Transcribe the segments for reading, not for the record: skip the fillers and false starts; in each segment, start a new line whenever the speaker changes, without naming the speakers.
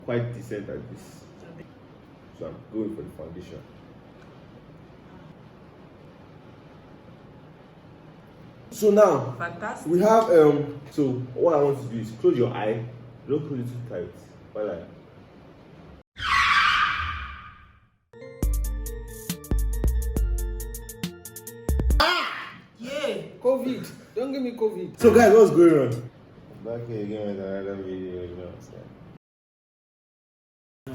quite decent at this. So I'm going for the foundation. So now,
fantastic.
we have, so what I want to do is close your eye. Don't close it too tight. While
Yeah.
COVID. Don't give me COVID.
So guys, what's going on? Back here again with another video, you know what I'm saying?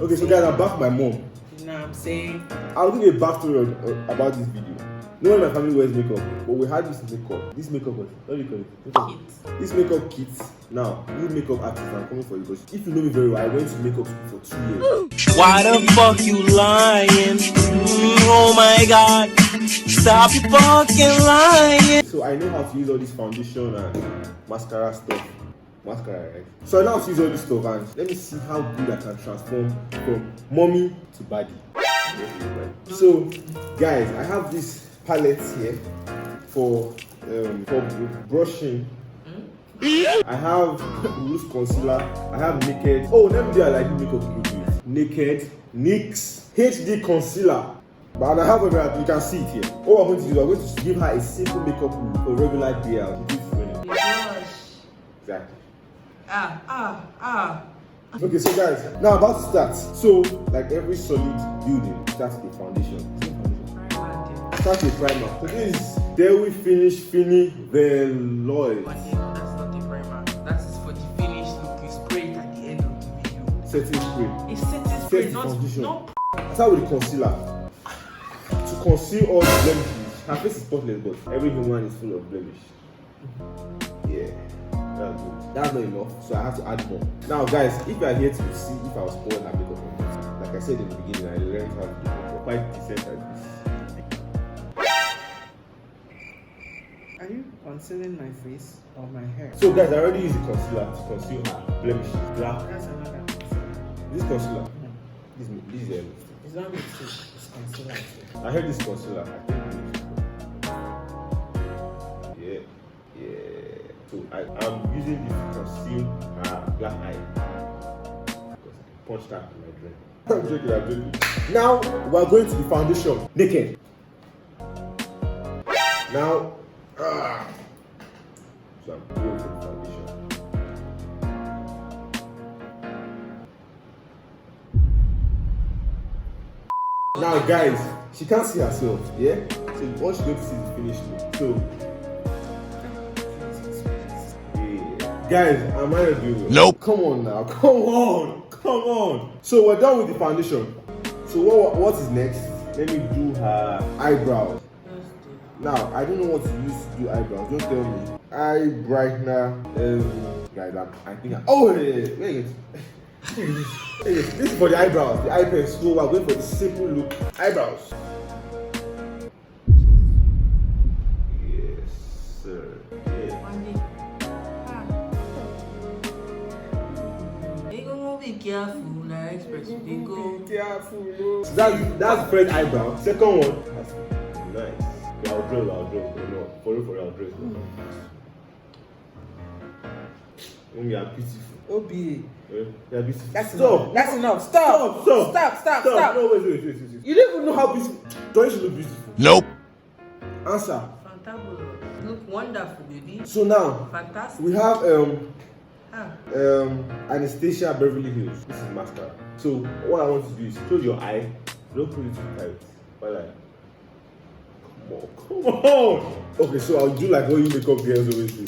Okay, so guys, I'm back with my mom.
You know what I'm saying?
I'll give you a backstory about this video. No one in my family wears makeup, but we had this makeup. This makeup was, what do you call it?
Kit.
This makeup kit. Now, you makeup artist, I'm coming for you because if you know me very well, I went to makeup school for 2 years.
Why the fuck you lying? Oh my god. Stop your fucking lying.
So I know how to use all this foundation and mascara stuff. Mascara, right? So I know how to use all this stuff and let me see how good I can transform from mommy to Baddie. So guys, I have this palette here for brushing. I have loose concealer. I have naked. Oh, let me do like makeup beauty. Naked, NYX HD concealer. But I have a you can see it here. All I'm going to do, I'm going to give her a simple makeup look, a regular day out. Exactly. Okay, so guys, now about to start. So, like every solid building, starts with a foundation. Start with a primer. So this is there we finish, then Lloyd.
But you know, that's not a primer. That is for the finished look. You spray it at the end of the video.
Setting spray.
It's setting spray, not
foundation.
no.
Start with the concealer. To conceal all the blemishes. Her face is spotless, but every human is full of blemish. Yeah. That's good. That's not enough, so I have to add more. Now, guys, if you are here to see if I was spoiled her makeup or not, like I said in the beginning, I learned how to do makeup quite decent at this.
Are you concealing my face or my hair?
So, guys, I already used the concealer to conceal her blemishes. Black.
That's another concealer.
This concealer.
No.
This is
It's not lipstick, it's concealer.
I heard this concealer. I think yeah. So I'm using this to conceal her black eye. Because I punched her in my brain. I'm joking. Now we're going to the foundation. Naked. Now, so I'm going for the foundation. Now, guys, she can't see herself, yeah? So once she going to see the finished look. So, yeah. Guys, am I not doing it?
Nope.
Come on now, come on. So we're done with the foundation. So what is next? Let me do her eyebrows. Now, I don't know what to use to do eyebrows. Don't tell me. Eye brightener. Guys, I think wait. This is for the eyebrows, the eye pen. So we're going for the simple look eyebrows. Yes, sir. Yeah.
They gonna be careful, like express. They go.
Careful,
So that's the first eyebrow. Second one. That's nice. Okay, I'll draw. No, for real, I'll draw. You are beautiful.
Obi.
You are beautiful.
That's enough. That's enough. Stop. Stop.
No, wait. You don't even know how beautiful. Don't you look beautiful?
Nope.
Answer.
Fantabulous. Look wonderful, baby.
So now
Fantastic.
we have Anastasia Beverly Hills. This is mascara. So what I want to do is close your eye. Don't close it too tight. But come on. Okay, so I'll do like what you makeup girls always do.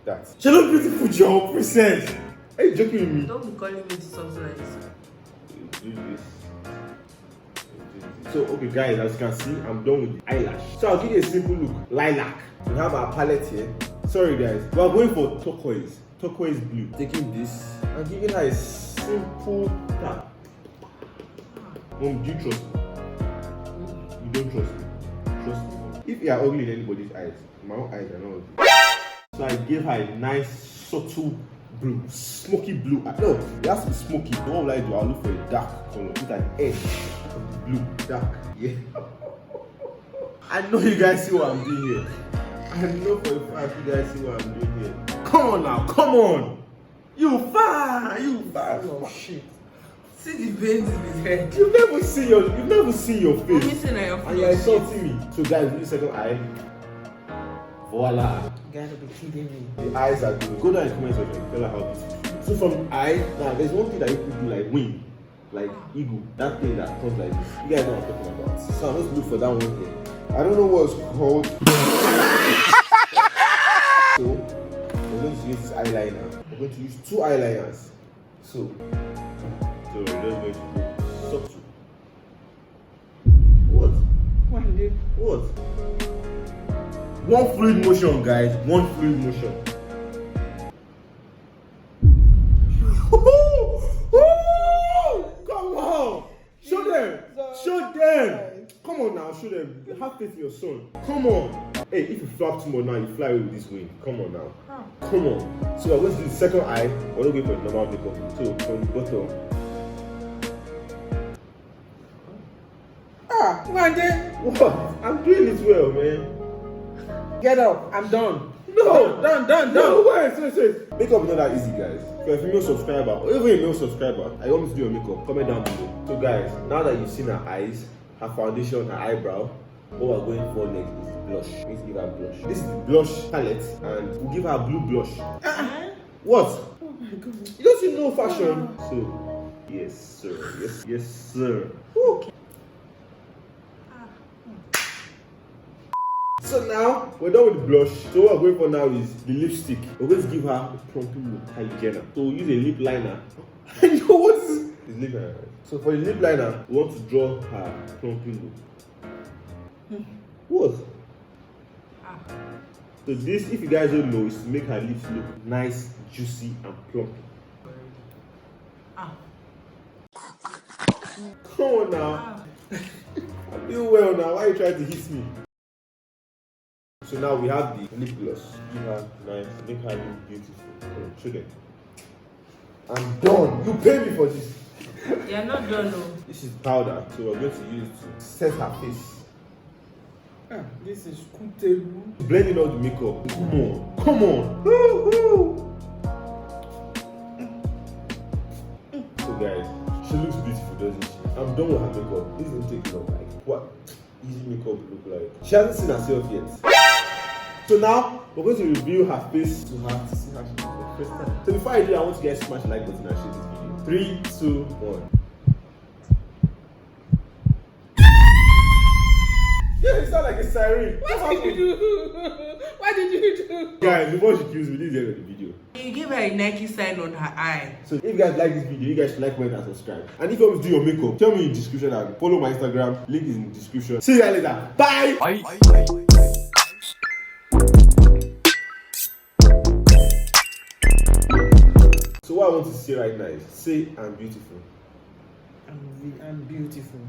That. She look beautiful, Joe. Princess. Are you joking with me?
Don't be calling me something like this.
Do this. So okay guys, as you can see, I'm done with the eyelash. So I'll give you a simple look. Lilac. We have our palette here. Sorry guys, we are going for turquoise blue. Taking this and giving her a simple tap. Mom, do you trust me? You don't trust me. Trust me. If you are ugly in anybody's eyes, my own eyes are not ugly. So I gave her a nice subtle blue, smoky blue. No, it has to be smoky. What will I do? I'll look for a dark color with an edge of the blue, dark. Yeah. I know you guys see what I'm doing here. I know for a fact you guys see what I'm doing here. Come on now, come on. You far.
Oh shit.
See the veins in his head.
You never see your
I'm
face.
missing at your
And you're
floor.
insulting me. So guys, do the second eye. Voila.
You gotta be kidding me.
The eyes are good. Go down in the comment section. Tell her how beautiful. So from eye, now there's one thing that you could do like wing, like eagle. That thing that comes like this. You guys know what I'm talking about. So let's look for that one here. I don't know what it's called. So we're going to use this eyeliner. We're going to use 2 eyeliners. So we're just going to go subtle. What? What? One fluid motion, guys. One fluid motion. Come on! Show them! Show them! Come on now, show them. Have faith in your son. Come on! Hey, if you flap too much now, you fly away with this wing. Come on now. Come on. So we're going to do the second eye. We're not going for the normal makeup. So from the bottom.
Wande,
What? I'm doing it well, man.
get up. I'm done.
No!
Done.
No, wait. Makeup is not that easy, guys. If you're a female subscriber, or even a male subscriber, I want me to do your makeup, comment down below. So guys, now that you've seen her eyes, her foundation, her eyebrow, what we're going for next is blush. Let's give her blush. This is the blush palette, and we'll give her a blue blush. What?
Oh my god.
You don't know fashion. So, yes, sir. Yes, sir. Woo. So now we're done with the blush. So what we're going for now is the lipstick. We're going to give her a plumpy look, Kylie Jenner. So we'll use a lip liner. I know what is this lip liner. So for the lip liner, we want to draw her plumpy look. What? So this, if you guys don't know, is to make her lips look nice, juicy, and plump. Come on now. I'm doing well now. Why are you trying to hit me? So now we have the lip gloss. Give her nice, make her look beautiful. Show them. I'm done. You pay me for this.
You're not done though.
This is powder, so we're going to use it to set her face.
This is cool.
Blending out the makeup. Come on. Woo-hoo. So guys, she looks beautiful, doesn't she? I'm done with her makeup. This didn't take long. Like what easy makeup look like? She hasn't seen herself yet. So now we're going to reveal her face to her to see how she looks for the first time. So before I do, I want you guys to smash the like button and share this video. 3, 2, 1. Yeah, it sounds like a siren.
What did you do? What did you do?
Guys, before she kills me, this is the end of the video.
You give her a Nike sign on her eye.
So if you guys like this video, you guys should like, comment, and subscribe. And if you want to do your makeup, tell me in the description and follow my Instagram. Link is in the description. See you guys later. Bye! So what I want to say right now is, say I'm beautiful.
I'm beautiful.